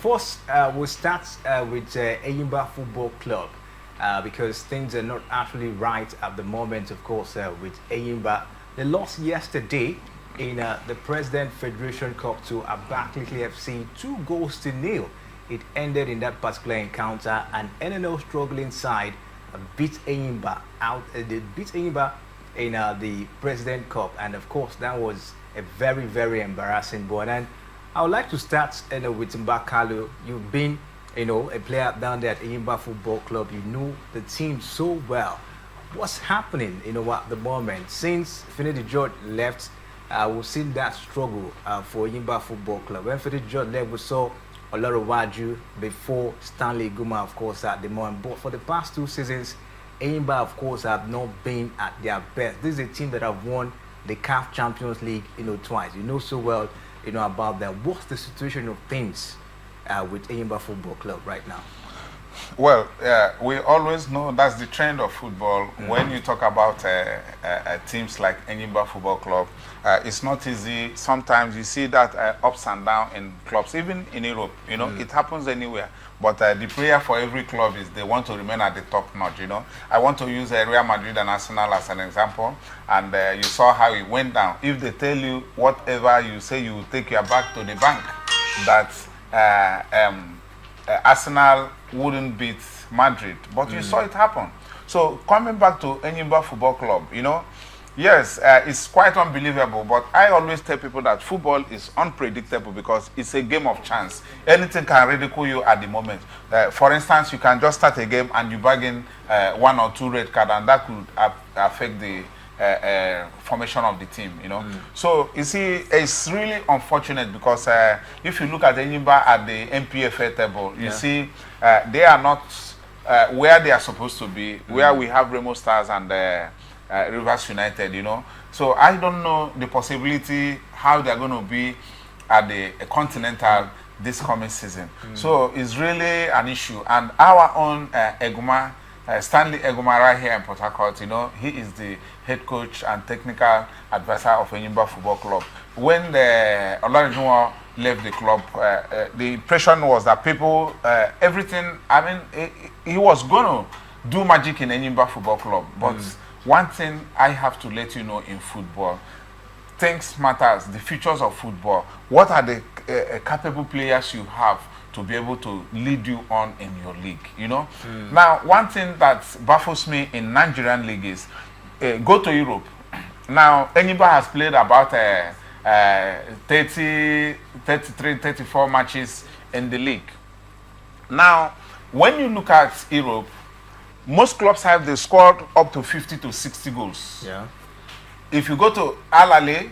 First, we'll start with Eyimba Football Club because things are not actually right at the moment, of course, with Eyimba. They lost yesterday in the President Federation Cup to Abakiliki FC, 2-0. It ended in that particular encounter. An NNL struggling side beat Eyimba out. They beat Eyimba in the President Cup, and of course that was a very, very embarrassing one. And I would like to start with Mbakalu. You've been a player down there at Eyimba Football Club. You know the team so well. What's happening at the moment since Finidi George left? We've seen that struggle for Eyimba Football Club. When Finidi George left, we saw a lot of Waju before Stanley Guma, of course, at the moment. But for the past 2 seasons, Eyimba, of course, have not been at their best. This is a team that have won the CAF Champions League, twice. You know so well, about them. What's the situation of things with Eyimba Football Club right now? Well, we always know that's the trend of football. When you talk about teams like Eyimba Football Club, it's not easy. Sometimes you see that ups and downs in clubs, even in Europe. It happens anywhere. But the prayer for every club is they want to remain at the top notch. I want to use Real Madrid and Arsenal as an example, and you saw how it went down. If they tell you whatever you say, you will take your back to the bank. That Arsenal wouldn't beat Madrid, but you saw it happen. So coming back to Eyimba Football Club, yes, it's quite unbelievable, but I always tell people that football is unpredictable because it's a game of chance. Anything can ridicule you at the moment. For instance, you can just start a game and you bargain 1 or 2 red cards, and that could affect the formation of the team, So you see, it's really unfortunate because if you look at Eyimba at the MPFA table, you see they are not where they are supposed to be, where we have Remo Stars and Rivers United, So I don't know the possibility how they're going to be at the Continental this coming season. So it's really an issue. And our own Eguma, Stanley Eguma right here in Port Harcourt, he is the head coach and technical advisor of Eyimba Football Club. When the Olarijumo left the club, the impression was that people, everything, he was going to do magic in Eyimba Football Club. But one thing I have to let you know in football, things matters, the futures of football. What are the capable players you have to be able to lead you on in your league, Now, one thing that baffles me in Nigerian league is, go to Europe. Now, Eyimba has played about 30, 33, 34 matches in the league. Now, when you look at Europe, most clubs have they scored up to 50 to 60 goals. Yeah. If you go to Al Ahly,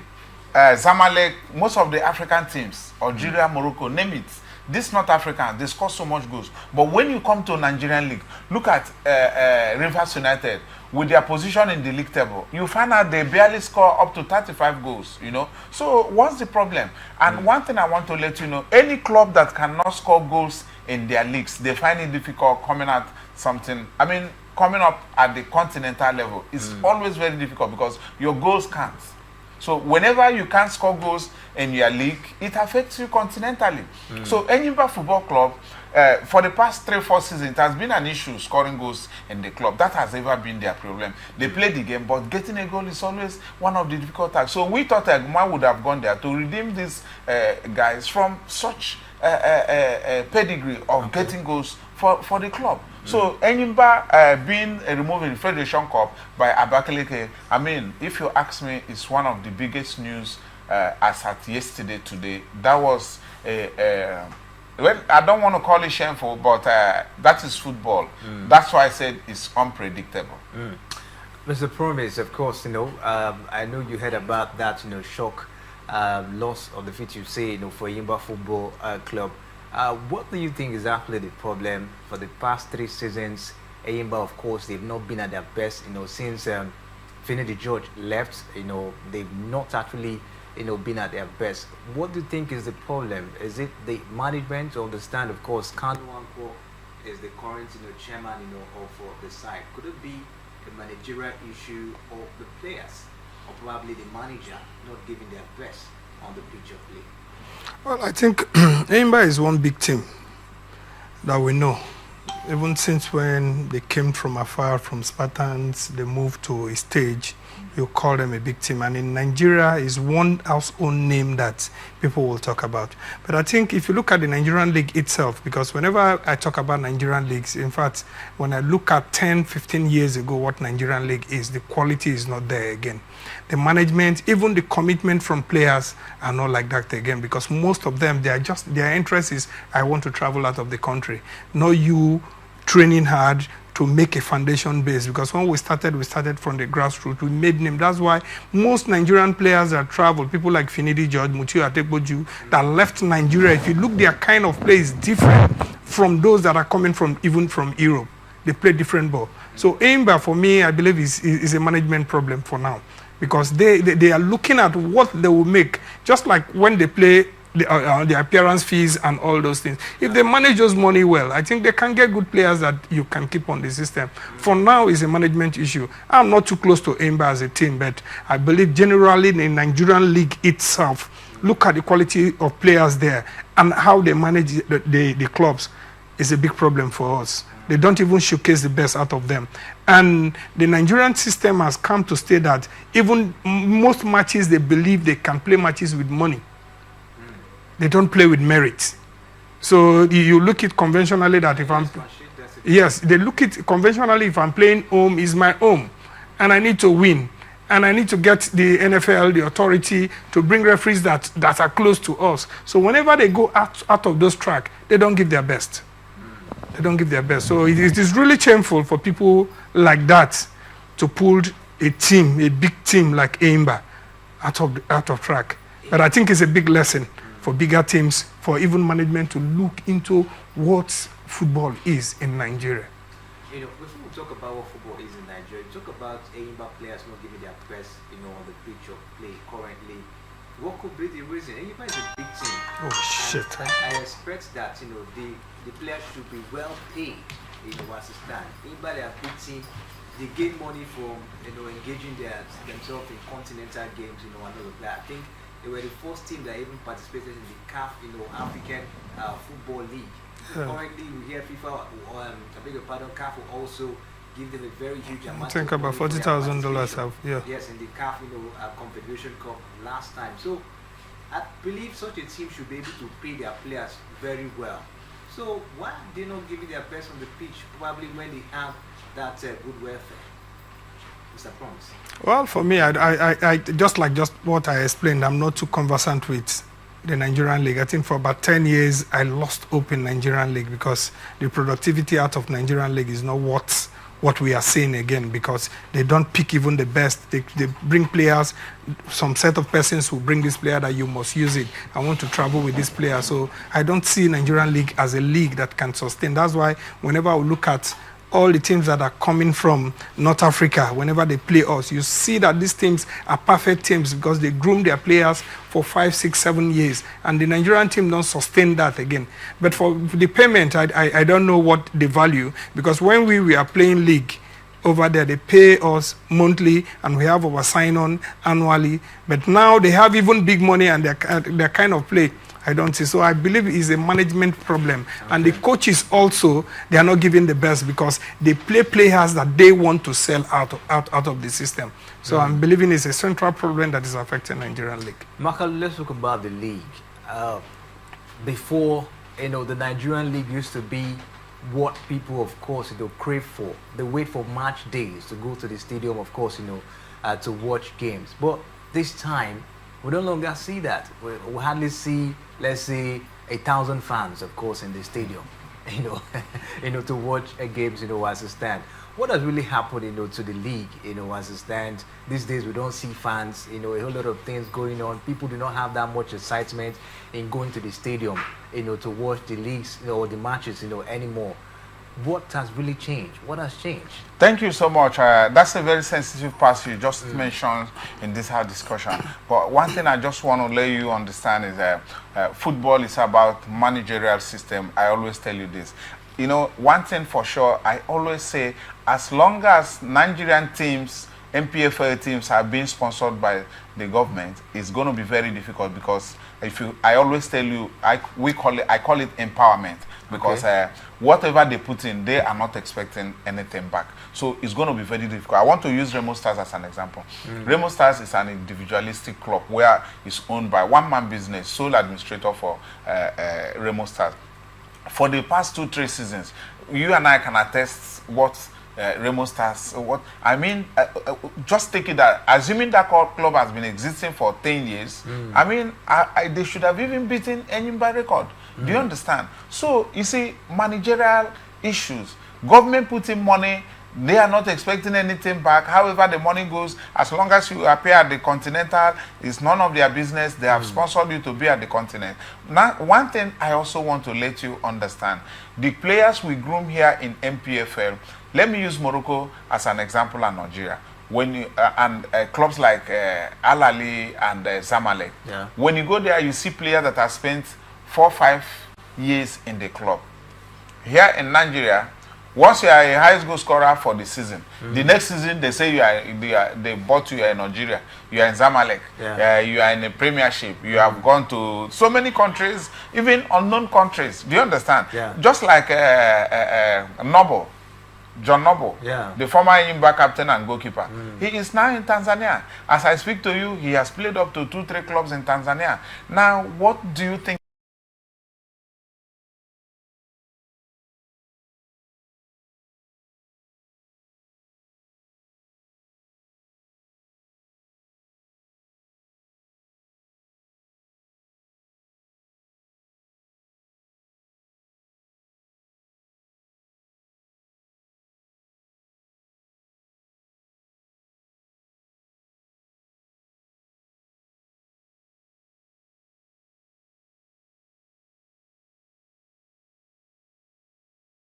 Zamalek, most of the African teams, Algeria, Morocco, name it, this North African, they score so much goals. But when you come to Nigerian league, look at Rivers United with their position in the league table. You find out they barely score up to 35 goals, So what's the problem? And one thing I want to let you know, any club that cannot score goals in their leagues, they find it difficult coming at something. Coming up at the continental level is always very difficult because your goals can't. So whenever you can't score goals in your league, it affects you continentally. So Eyimba Football Club, for the past 3-4 seasons, it has been an issue scoring goals in the club. That has ever been their problem. They play the game, but getting a goal is always one of the difficult tasks. So we thought Eguma would have gone there to redeem these guys from such pedigree of getting goals for the club. So Eyimba being removed in the Federation Cup by Abakiliki, if you ask me, it's one of the biggest news as at yesterday, today. That was well, I don't want to call it shameful, but that is football. That's why I said it's unpredictable. Mr. Promise, of course, I know you heard about that, shock loss of the fit, you say, for Eyimba Football Club. What do you think is actually the problem for the past 3 seasons? Eyimba, of course, they've not been at their best, since Finidi George left, they've not actually, been at their best. What do you think is the problem? Is it the management or the stand? Of course, Kanu Anko is the current, chairman, of the side. Could it be a managerial issue of the players, or probably the manager not giving their best on the pitch of play? Well, I think Eyimba is one big team. that we know. Even since when they came from afar, from Spartans, they moved to a stage, you call them a big team. And in Nigeria is one household name that people will talk about. But I think if you look at the Nigerian league itself, because whenever I talk about Nigerian leagues, in fact, when I look at 10, 15 years ago, what Nigerian league is, the quality is not there again. The management, even the commitment from players are not like that again, because most of them, their interest is, I want to travel out of the country. Not you training hard to make a foundation base, because when we started from the grassroots. We made name. That's why most Nigerian players that travel, people like Finidi George, Mutiu Atekboju, that left Nigeria, if you look, their kind of play is different from those that are coming from even from Europe. They play different ball. So Eyimba, for me, I believe is a management problem for now, because they are looking at what they will make, just like when they play the appearance fees and all those things. If they manage those money well, I think they can get good players that you can keep on the system. For now, it's a management issue. I'm not too close to Eyimba as a team, but I believe generally in the Nigerian league itself, look at the quality of players there and how they manage the clubs is a big problem for us. They don't even showcase the best out of them. And the Nigerian system has come to stay that even most matches, they believe they can play matches with money. They don't play with merit. So you look at conventionally that if I'm... Yes, they look at conventionally if I'm playing home, is my home. And I need to win. And I need to get the NFL, the authority, to bring referees that are close to us. So whenever they go out of those tracks, they don't give their best. They don't give their best. So it is really shameful for people like that to pull a team, a big team like Eyimba, out of track. But I think it's a big lesson for bigger teams, for even management to look into what football is in Nigeria. You know, before we talk about what football is in Nigeria, talk about Eyimba players not giving their best, on the pitch of play currently. What could be the reason? Eyimba is a big team. Oh shit! I expect that the players should be well paid. As it stands. Eyimba, they are a big team. They gain money from engaging themselves in continental games. And all of that. I think they were the first team that even participated in the CAF, African Football League. Currently, we hear FIFA, I beg your pardon, CAF will also give them a very huge amount. I think about $40,000. Yes, in the CAF, Confederation Cup last time. So, I believe such a team should be able to pay their players very well. So, why are they not giving their best on the pitch? Probably when they have that good welfare. Mr. Promise. Well, for me, I just what I explained, I'm not too conversant with the Nigerian league. I think for about 10 years, I lost hope in Nigerian league because the productivity out of Nigerian league is not what we are seeing again, because they don't pick even the best. They bring players, some set of persons who bring this player that you must use it. I want to travel with this player. So I don't see Nigerian league as a league that can sustain. That's why whenever I look at all the teams that are coming from North Africa, whenever they play us, you see that these teams are perfect teams because they groom their players for 5, 6, 7 years. And the Nigerian team don't sustain that again. But for the payment, I don't know what the value, because when we are playing league over there, they pay us monthly and we have our sign-on annually. But now they have even big money and their kind of play, I don't see. So I believe it's a management problem. Okay. And the coaches also, they are not giving the best because they play players that they want to sell out of the system. So I'm believing it's a central problem that is affecting Nigerian league. Maka, let's talk about the league. Before, the Nigerian league used to be what people, of course, crave for. They wait for match days to go to the stadium, of course, to watch games. But this time, we no longer see that. We hardly see, let's say, 1,000 fans, of course, in the stadium, to watch games, as it stands. What has really happened, to the league, as it stands? These days, we don't see fans, a whole lot of things going on. People do not have that much excitement in going to the stadium, to watch the leagues, or the matches, anymore. What has really changed? What has changed? Thank you so much. That's a very sensitive part you just mentioned in this hard discussion. But one thing I just want to let you understand is that football is about managerial system. I always tell you this. One thing for sure, I always say, as long as Nigerian teams, MPFL teams are being sponsored by the government, it's going to be very difficult because I always tell you, I call it empowerment. because whatever they put in, they are not expecting anything back. So it's going to be very difficult. I want to use Remo Stars as an example. Remo Stars is an individualistic club where it's owned by one-man business, sole administrator for Remo Stars. For the past 2-3 seasons, you and I can attest what Remo Stars, what I mean, just take it that, assuming that club has been existing for 10 years, I mean, they should have even beaten Eyimba record. Do you understand? So, you see, managerial issues, government putting money, they are not expecting anything back. However, the money goes, as long as you appear at the Continental, it's none of their business. They have sponsored you to be at the Continent. Now, one thing I also want to let you understand, the players we groom here in MPFL, let me use Morocco as an example and Nigeria. When you, clubs like Al Ahly and Zamalek, when you go there, you see players that have spent 4-5 years in the club. Here in Nigeria, once you are a highest goal scorer for the season, the next season they say they bought you in Nigeria, you are in Zamalek, you are in a Premiership, you have gone to so many countries, even unknown countries. Do you understand? Just like Noble, John Noble, the former Eyimba captain and goalkeeper. He is now in Tanzania. As I speak to you, he has played up to 2-3 clubs in Tanzania. Now, what do you think?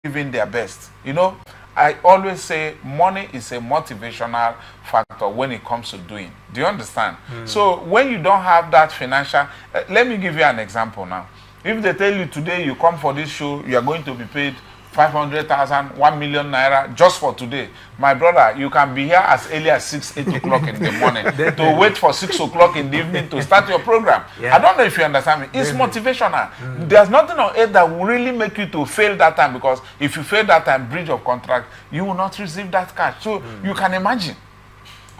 Giving their best. You know, I always say money is a motivational factor when it comes to doing. Do you understand? So when you don't have that financial, let me give you an example now. If they tell you today you come for this show, you are going to be paid 500,000, 1 million naira just for today. My brother, you can be here as early as 6-8 o'clock in the morning to wait for 6 o'clock in the evening to start your program. I don't know if you understand me. It's motivational. There's nothing on earth that will really make you to fail that time, because if you fail that time, breach of contract, you will not receive that cash. So you can imagine.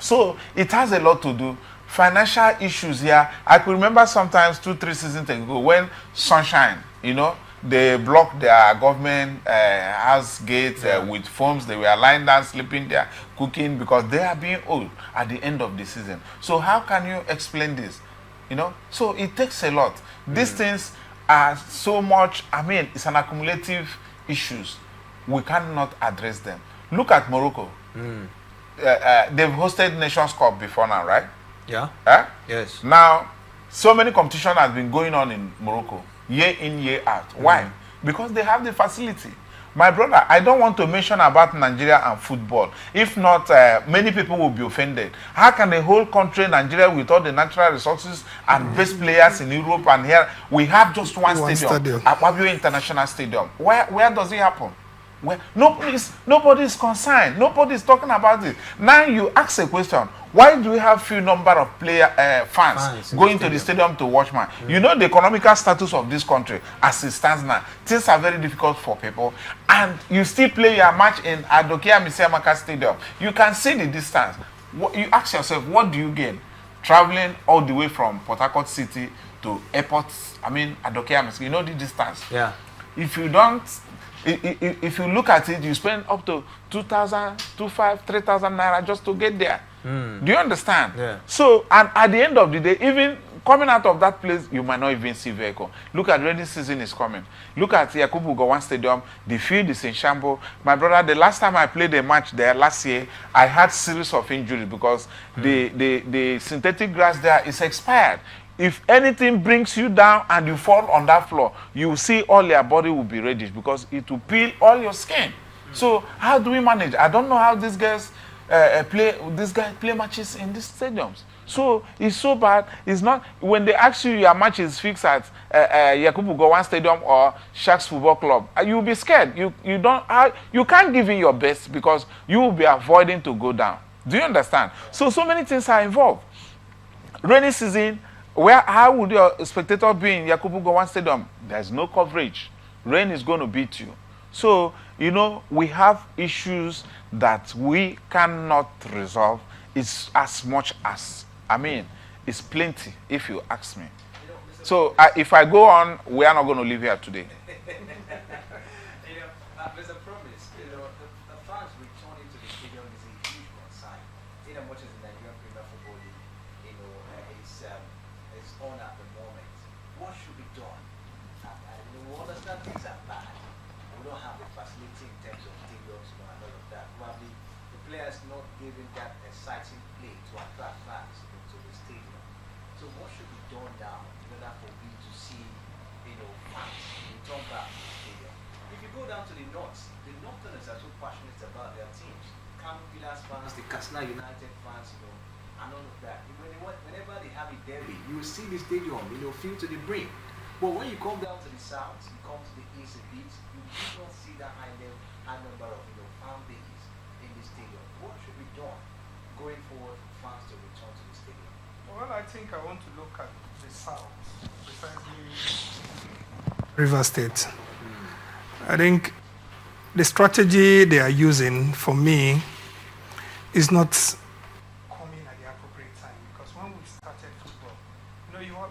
So it has a lot to do. Financial issues here. I could remember sometimes 2-3 seasons ago when Sunshine, you know, they blocked their government house gates with foams. They were lying down, sleeping there, cooking, because they are being old at the end of the season. So how can you explain this? You know, so it takes a lot. These things are so much, I mean, it's an accumulative issues. We cannot address them. Look at Morocco. They've hosted Nations Cup before now, right? Yes. Now, so many competition has been going on in Morocco, year in, year out. Why? Because they have the facility. My brother, I don't want to mention about Nigeria and football. If not, many people will be offended. How can the whole country, Nigeria, with all the natural resources and best players in Europe and here, we have just one stadium, Abakiliki International Stadium. Where does it happen? Where nobody is concerned. Nobody is talking about it. Now you ask a question: why do we have few number of fans going to the stadium to watch match? You know the economical status of this country as it stands now. Things are very difficult for people, and you still play your match in Adokia Misiamaka Stadium. You can see the distance. You ask yourself, what do you gain traveling all the way from Port Harcourt City to airports? I mean, Adokia Misiamaka. You know the distance. Yeah. If you don't. If you look at it, you spend up to 2,000, 2,500, 3,000 naira just to get there. Do you understand? Yeah. So, and at the end of the day, even coming out of that place, you might not even see vehicle. Look at rainy season is coming. Look at Yakubu Gowon Stadium. The field is in shambles. My brother, the last time I played a match there last year, I had series of injuries because the synthetic grass there is expired. If anything brings you down and you fall on that floor, you will see all your body will be reddish because it will peel all your skin. So how do we manage? I don't know how these guys play matches in these stadiums. So it's so bad. It's not when they ask you your match is fixed at Yakubu Gowon Stadium or Sharks Football Club, you'll be scared. You can't give in your best because you will be avoiding to go down. Do you understand? So many things are involved. Rainy season. How would your spectator be in Yakubu Gowon Stadium? There's no coverage. Rain is going to beat you. So, you know, we have issues that we cannot resolve. It's as much as, I mean, it's plenty, if you ask me. So, if I go on, we are not going to live here today. There's a promise. The fans returning to the stadium is a huge concern. In as much as the Nigerian Premier Football League, is on at the moment. What should be done? We understand things are bad. We don't have the facility in terms of stadiums and all of that. Probably the players not giving that exciting play to attract fans into the stadium. So what should be done now in order for we to see, fans return back to the stadium? If you go down to the Northerners are so passionate about their teams. Camp Villas fans, the Katsina United fans, and all of that. Whenever they have a derby, you will see the stadium, filled to the brim. But when you come down to the south, you come to the east a bit, you do not see that high number of fan base in the stadium. What should be done going forward for fans to return to the stadium? Well, I think I want to look at the south, precisely River State. I think the strategy they are using, for me, is not coming at the appropriate time. Because when we started football,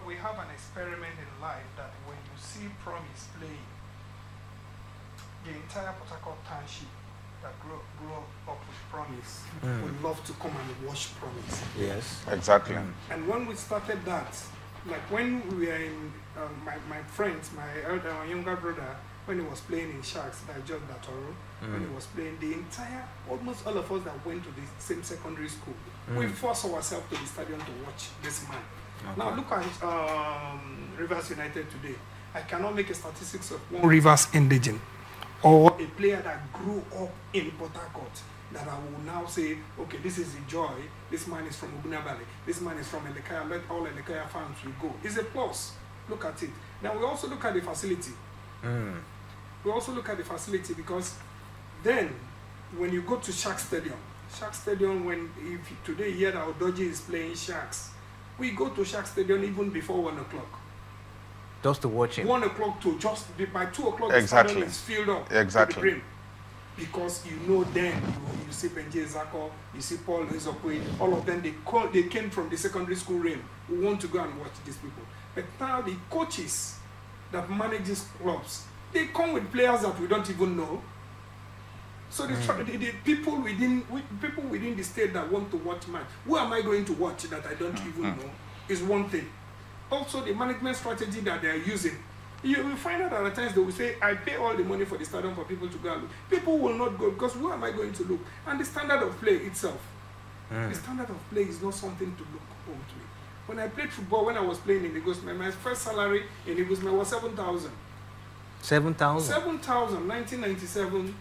we have an experiment in life that when you see Promise playing, the entire Port Harcourt township that grew up with Promise would love to come and watch Promise. Yes, exactly. And when we started that, like when we were in, my friends, my younger brother, when he was playing in Sharks, that George Datoro, when he was playing, almost all of us that went to the same secondary school, we forced ourselves to the stadium to watch this man. Okay. Now look at Rivers United today. I cannot make a statistics of one Rivers indigene or a player that grew up in Port Harcourt that I will now say, okay, this is the joy, this man is from Ogunabali, this man is from Elekaya, let all Elekaya fans will go. It's a plus. Look at it. Now we also look at the facility. We also look at the facility because then when you go to Sharks Stadium, if today you hear that Odoji is playing Sharks, we go to Sharks Stadium even before 1 o'clock. Just to watch him. 1 o'clock to just by 2 o'clock the stadium is filled up. Exactly. To the brim. Because then you see Benji Ezako, you see Paul Ezokwe, all of them they came from the secondary school realm who want to go and watch these people. But now the coaches that manage these clubs, they come with players that we don't even know. So the people within the state that want to watch match, who am I going to watch that I don't even know, is one thing. Also, the management strategy that they are using, you will find out at times they will say, I pay all the money for the stadium for people to go and look. People will not go because who am I going to look? And the standard of play itself, the standard of play is not something to look home to. When I played football, when I was playing in Igosme, my first salary in Igosme was 7,000. 7,000? 7,000, 1997,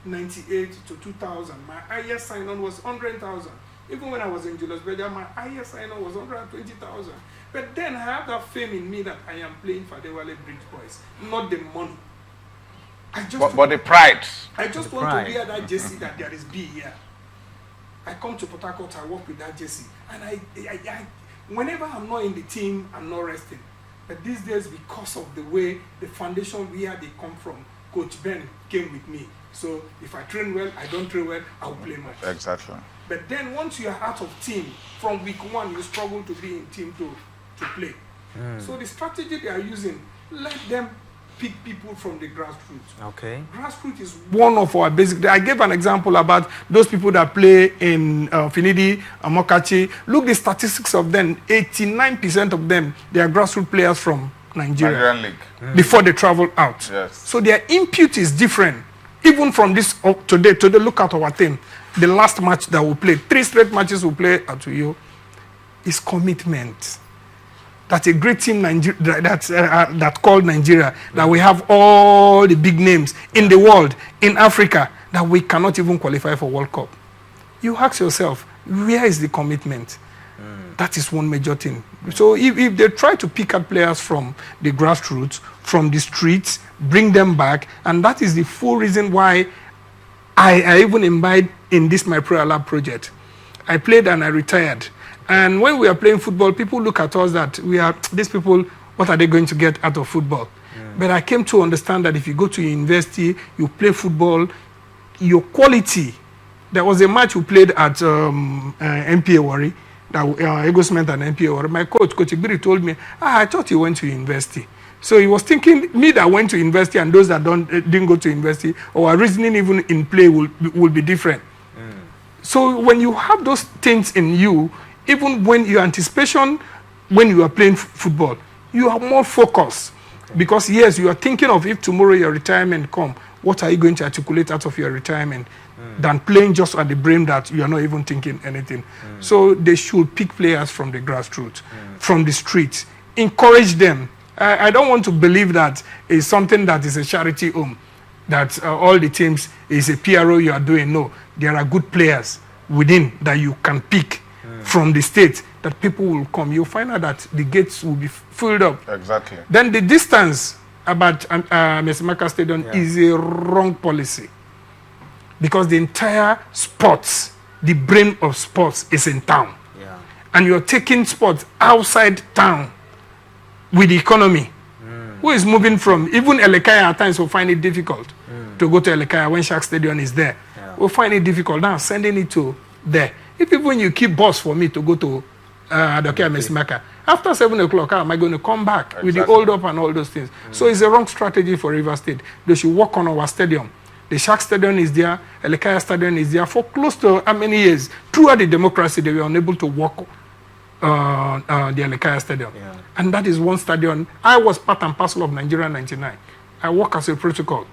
98 to 2000. My highest sign-on was 100,000. Even when I was in Julius Berger, my highest sign-on was 120,000. But then I have that fame in me that I am playing for the Wale Bridge Boys, not the money. But the pride. I just want to wear that jersey that there is B here. I come to Port Harcourt, I work with that jersey. And I whenever I'm not in the team, I'm not resting. But these days, because of the way the foundation where they come from, Coach Ben came with me. So if I train well, I don't train well, I'll play much. Exactly. But then once you are out of team, from week one, you struggle to be in team to play. So the strategy they are using, let them pick people from the grassroots. Okay. Grassroots is one of our basic. I gave an example about those people that play in Finidi, Amokachi. Look, the statistics of them, 89% of them, they are grassroots players from Nigeria. Nigerian League. Before they travel out. Yes. So their input is different. Even from this today, look at our team. The last match that we played, 3 straight matches we play at Uyo, is commitment. That's a great team that called Nigeria, that we have all the big names in the world, in Africa, that we cannot even qualify for World Cup. You ask yourself, where is the commitment? That is one major thing. So if they try to pick up players from the grassroots, from the streets, bring them back, and that is the full reason why I even imbibed in this My Prayer Lab project. I played and I retired. And when we are playing football, people look at us that we are, these people, what are they going to get out of football? But I came to understand that if you go to university, you play football, your quality. There was a match we played at MPA Wari, Ego Cement and MPA Wari. My coach, Coach Ibiri, told me, I thought you went to university. So he was thinking, me that went to university and those that didn't go to university, or are reasoning even in play will be different. So when you have those things in you, even when your anticipation, when you are playing football, you are more focused. Okay. Because yes, you are thinking of if tomorrow your retirement come, what are you going to articulate out of your retirement? Than playing just at the brain that you are not even thinking anything. So they should pick players from the grassroots, from the streets, encourage them. I don't want to believe that it's something that is a charity home, that all the teams is a PRO you are doing. No, there are good players within that you can pick from the state that people will come. You'll find out that the gates will be filled up. Exactly. Then the distance about Mesimaka Stadium is a wrong policy. Because the entire sports, the brain of sports is in town. Yeah. And you're taking sports outside town with the economy. Who is moving from, even Elekaya at times will find it difficult to go to Elekaya when Shark Stadium is there. Yeah. We'll find it difficult now sending it to there. If even you keep bus for me to go to Adokia Mesimaka, after 7 o'clock, how am I going to come back with the hold up and all those things? So it's a wrong strategy for River State. They should work on our stadium. The Shark Stadium is there, Elekaya Stadium is there for close to how many years? Throughout the democracy, they were unable to work the Elekaya Stadium. Yeah. And that is one stadium. I was part and parcel of Nigeria 99. I work as a protocol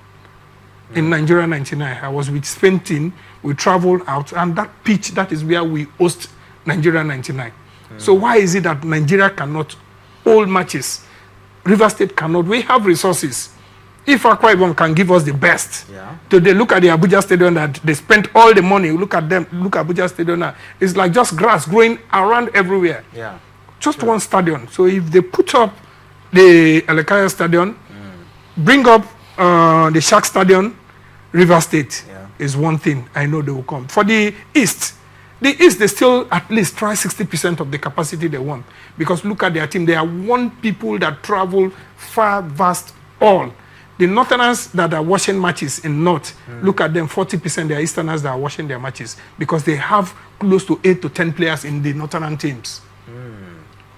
in Nigeria 99. I was with Spain team. We traveled out, and that pitch, that is where we host Nigeria 99. So why is it that Nigeria cannot hold matches? River State cannot. We have resources. If Akwa Ibom can give us the best, today look at the Abuja Stadium that they spent all the money. Look at them. Look at Abuja Stadium now. It's like just grass growing around everywhere. Yeah, just one stadium. So if they put up the Elekaya Stadium, bring up the Shark Stadium, River State is one thing. I know they will come. For the East, they still at least try 60% of the capacity they want. Because look at their team. They are one people that travel far, vast, all. The Northerners that are watching matches in North, look at them, 40% they are Easterners that are watching their matches because they have close to 8 to 10 players in the Northern teams.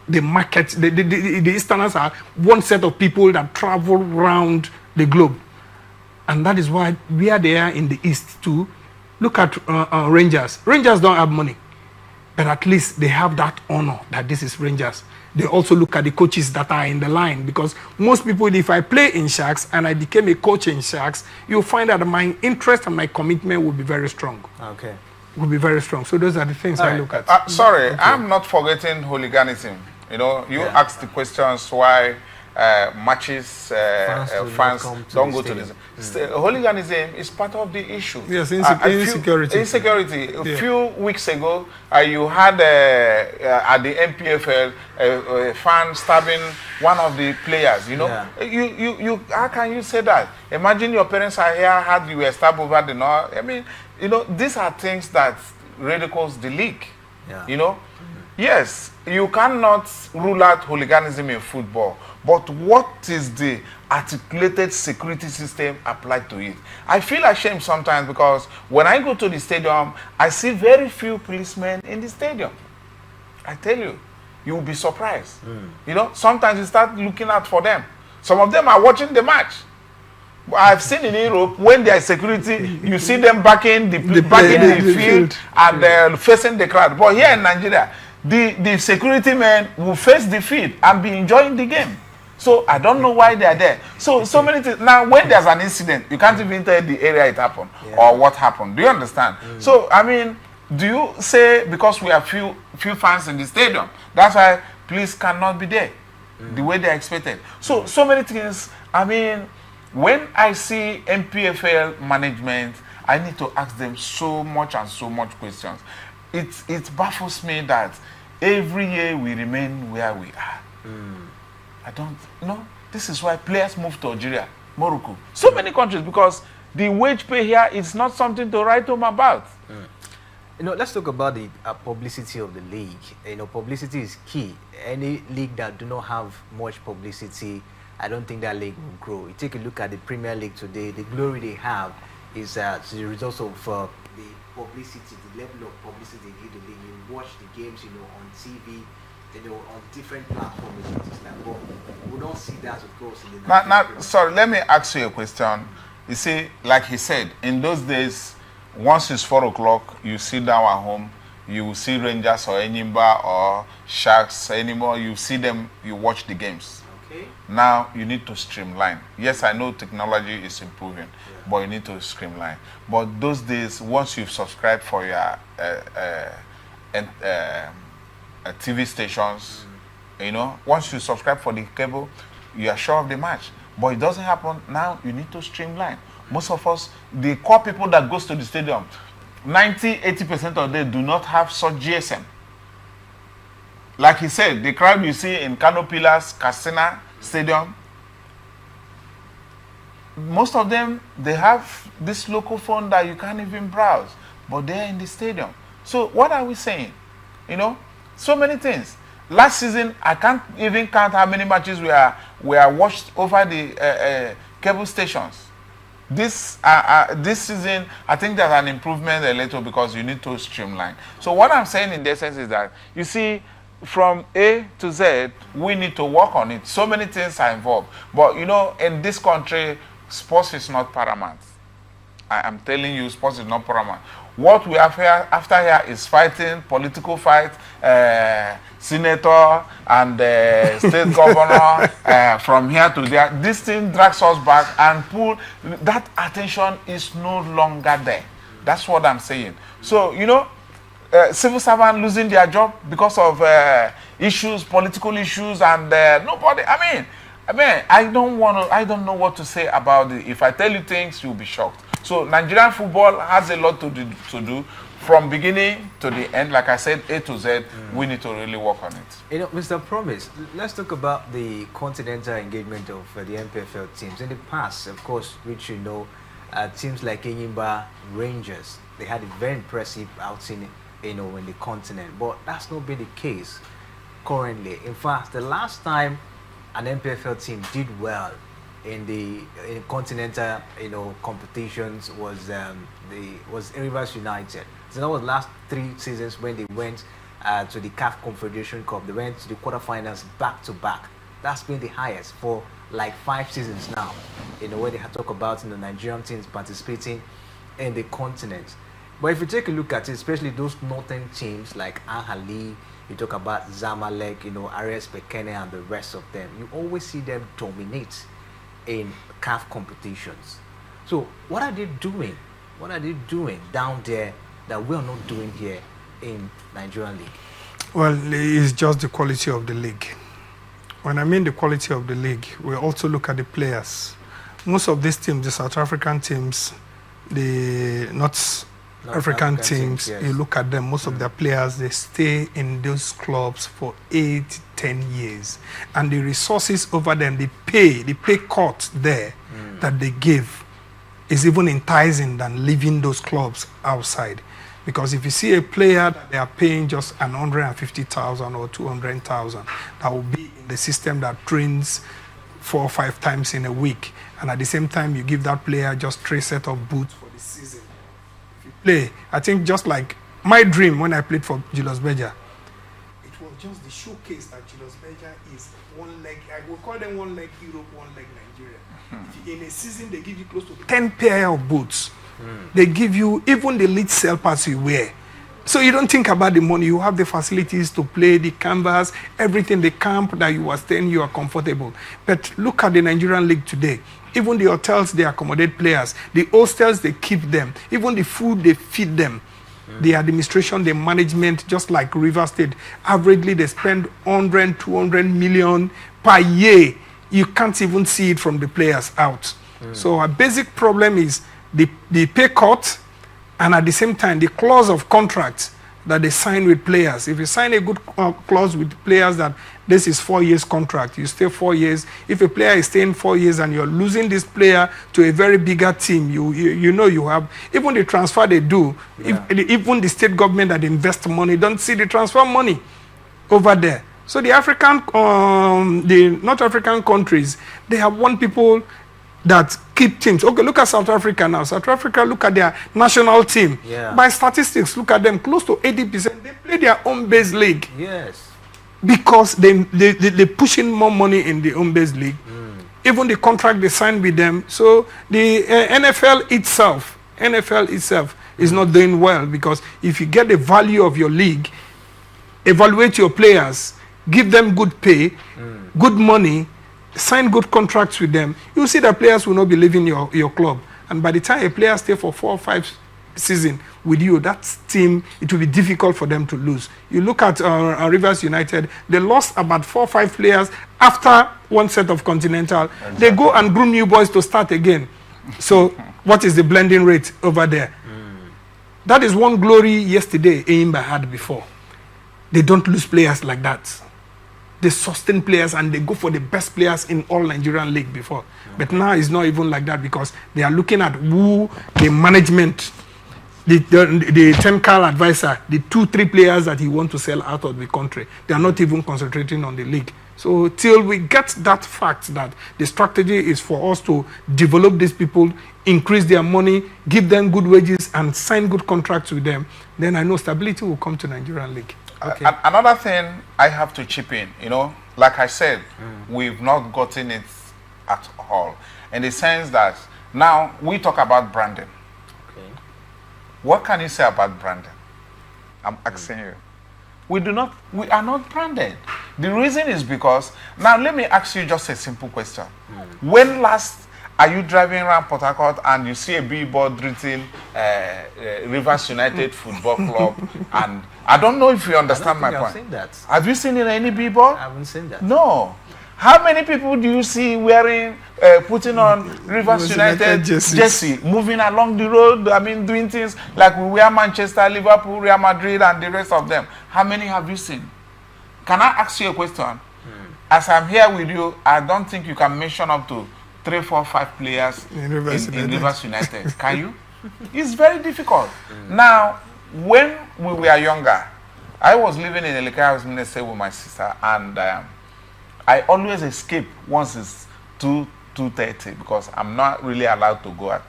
The market, the Easterners are one set of people that travel around the globe. And that is why where they are in the East too, look at Rangers. Rangers don't have money, but at least they have that honor that this is Rangers. They also look at the coaches that are in the line because most people, if I play in Sharks and I became a coach in Sharks, you'll find that my interest and my commitment will be very strong. Okay. Will be very strong. So those are the things I look at. Sorry, okay. I'm not forgetting hooliganism. You know, you asked the questions why matches fans don't go to this. Hooliganism is part of the issue. Yes, insecurity. Insecurity. A few weeks ago, you had at the MPFL a fan stabbing one of the players. You know, you how can you say that? Imagine your parents are here, had you were stabbed over the north. I mean, you know, these are things that ridicules the league. Yeah. You know. Yes, you cannot rule out hooliganism in football, but what is the articulated security system applied to it? I feel ashamed sometimes because when I go to the stadium, I see very few policemen in the stadium. I tell you, you will be surprised. You know, sometimes you start looking out for them. Some of them are watching the match. I've seen in Europe, when there is security, you see them backing the field and facing the crowd. But here in Nigeria, the security men will face the field and be enjoying the game. So I don't know why they are there. So many things. Now, when there's an incident, you can't even tell the area it happened or what happened. Do you understand? So, I mean, do you say because we have few fans in the stadium, that's why police cannot be there the way they are expected? So many things. I mean, when I see MPFL management, I need to ask them so much questions. It baffles me that every year we remain where we are. I don't know. This is why players move to Algeria, Morocco, so many countries, because the wage pay here is not something to write home about. You know, let's talk about the publicity of the league. You know, publicity is key. Any league that do not have much publicity I don't think that league will grow. You take a look at the Premier League today, the glory they have is the result of the publicity, the level of publicity they give the league. You watch the games, on TV, on different platforms. But we don't see that, of course, in the now, sorry, let me ask you a question. You see, like he said, in those days, once it's 4 o'clock, you sit down at home, you will see Rangers or Eyimba or Sharks anymore. You see them, you watch the games. Okay. Now you need to streamline. Yes, I know technology is improving, but you need to streamline. But those days, once you've subscribed for your TV stations, once you subscribe for the cable, you are sure of the match. But it doesn't happen now. You need to streamline. Most of us, the core people that goes to the stadium, 90-80% of them do not have such GSM. Like he said, the crowd you see in Kano Pillars, Katsina Stadium, most of them, they have this local phone that you can't even browse, but they're in the stadium. So what are we saying? So many things. Last season, I can't even count how many matches we are watched over the cable stations. This season, I think there's an improvement a little because you need to streamline. So what I'm saying in this sense is that, you see, from A to Z, we need to work on it. So many things are involved. But, in this country, sports is not paramount. I am telling you, sports is not paramount. What we have here, after here is fighting, political fight, senator and state governor, from here to there. This thing drags us back and that attention is no longer there. That's what I'm saying. So, civil servants losing their job because of issues, political issues, and nobody, I don't know what to say about it. If I tell you things, you'll be shocked. So Nigerian football has a lot to do from beginning to the end. Like I said, A to Z, we need to really work on it. Mr. Promise, let's talk about the continental engagement of the MPFL teams. In the past, of course, which teams like Eyimba, Rangers, they had a very impressive outing, in the continent. But that's not been the case currently. In fact, the last time an MPFL team did well in continental competitions was Rivers United. So that was last 3 seasons when they went to the CAF Confederation Cup. They went to the quarterfinals back to back. That's been the highest for like 5 seasons now. Where they talk about the Nigerian teams participating in the continent. But if you take a look at it, especially those northern teams like Ahali, you talk about Zamalek, RS Bekene and the rest of them, you always see them dominate in CAF competitions. So what are they doing? What are they doing down there that we're not doing here in Nigerian League? Well, it's just the quality of the league. When I mean the quality of the league, we also look at the players. Most of these teams, the South African teams, the North African teams, yes. You look at them, most of their players, they stay in those clubs for 8, 10 years. And the resources over them, the pay cut there that they give is even enticing than leaving those clubs outside. Because if you see a player that they are paying just 150,000 or 200,000, that will be in the system that trains 4 or 5 times in a week. And at the same time, you give that player just 3 sets of boots for the season. Play. I think just like my dream when I played for Julius Berger, it was just the showcase that Julius Berger is one leg. I will call them one leg Europe, one leg Nigeria. In a season, they give you close to 10 pair of boots. They give you even the lead cell pass you wear. So you don't think about the money. You have the facilities to play, the canvas, everything, the camp that you are staying, you are comfortable. But look at the Nigerian League today. Even the hotels, they accommodate players. The hostels, they keep them. Even the food, they feed them. The administration, the management, just like River State, averagely they spend 100, 200 million per year. You can't even see it from the players out. So a basic problem is the pay cut, and at the same time, the clause of contract that they sign with players. If you sign a good clause with players that this is 4 years contract, you stay 4 years. If a player is staying 4 years and you're losing this player to a very bigger team, you have, even the transfer they do, even the state government that invest money don't see the transfer money over there. So the the North African countries, they have one people that keep teams. Okay, look at South Africa now. South Africa, look at their national team. Yeah. By statistics, look at them. Close to 80%, they play their own base league. Yes. Because they push in more money in the home base league. Even the contract they signed with them. So the NFL itself is not doing well, because if you get the value of your league, evaluate your players, give them good pay, good money, sign good contracts with them, you see that players will not be leaving your club. And by the time a player stays for 4 or 5 seasons with you, that team, it will be difficult for them to lose. You look at Rivers United, they lost about 4 or 5 players after one set of Continental. Exactly. They go and groom new boys to start again. So what is the blending rate over there? That is one glory yesterday Eyimba had before. They don't lose players like that. They sustain players and they go for the best players in all Nigerian league before. Okay. But now it's not even like that, because they are looking at who the management, the technical advisor, the 2-3 players that he wants to sell out of the country. They are not even concentrating on the league. So till we get that fact that the strategy is for us to develop these people, increase their money, give them good wages and sign good contracts with them, then I know stability will come to Nigerian league. Okay. Another thing I have to chip in, like I said, we've not gotten it at all. In the sense that now we talk about branding. Okay. What can you say about branding? I'm asking you. We are not branded. The reason is because, now let me ask you just a simple question. When last are you driving around Port Harcourt and you see a billboard written Rivers United Football Club? And I don't know if you understand my point. I've seen that. Have you seen it in any billboard? I haven't seen that. No. How many people do you see wearing, putting on Rivers United jersey, moving along the road, doing things like we wear Manchester, Liverpool, Real Madrid, and the rest of them? How many have you seen? Can I ask you a question? As I'm here with you, I don't think you can mention up to 3, 4, 5 players in Rivers United. Can you? It's very difficult. Now, when we were younger, I was living in Elika House Minister with my sister, and I always escape once it's 2:30 because I'm not really allowed to go out.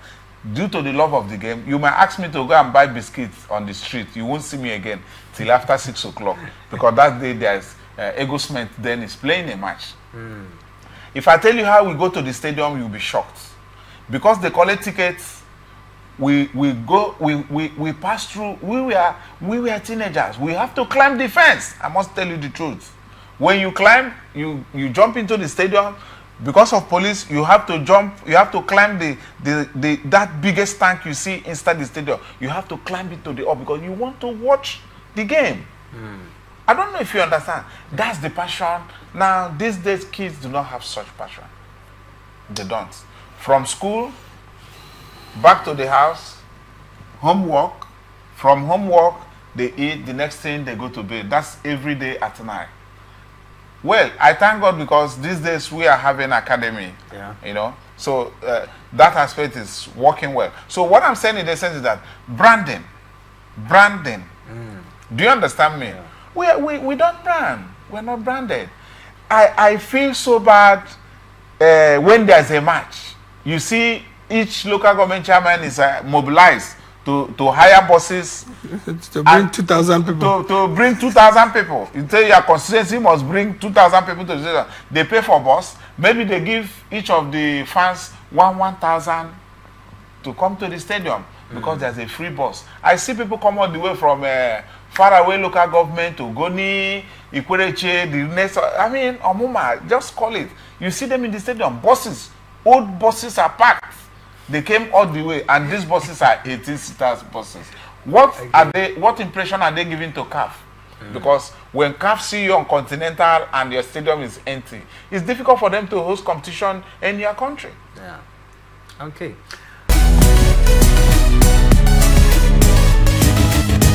Due to the love of the game, you might ask me to go and buy biscuits on the street. You won't see me again till after 6 o'clock, because that day there's Ego Smith then is playing a match. If I tell you how we go to the stadium, you'll be shocked. Because they collect tickets, we pass through. We were teenagers. We have to climb the fence. I must tell you the truth. When you climb, you jump into the stadium. Because of police, you have to jump. You have to climb that biggest tank you see inside the stadium. You have to climb it to the up because you want to watch the game. I don't know if you understand. That's the passion. Now, these days, kids do not have such passion. They don't. From school, back to the house, homework. From homework, they eat. The next thing, they go to bed. That's every day at night. Well, I thank God because these days we are having academy. Yeah. So that aspect is working well. So what I'm saying in the sense is that branding. Do you understand me? Yeah. We don't brand. We're not branded. I feel so bad when there's a match. You see, each local government chairman is mobilized to hire buses to bring 2,000 people. To bring 2,000 people. You tell your constituency must bring 2,000 people to the stadium. They pay for bus. Maybe they give each of the fans 1,000 to come to the stadium because there's a free bus. I see people come all the way from far away local government to Goni, Ikwereche, the next. Omuma, just call it. You see them in the stadium. Buses, old buses are packed. They came all the way, and these buses are 18-seater buses. What impression are they giving to CAF? Because when CAF see you on Continental and your stadium is empty, it's difficult for them to host competition in your country. Yeah. Okay.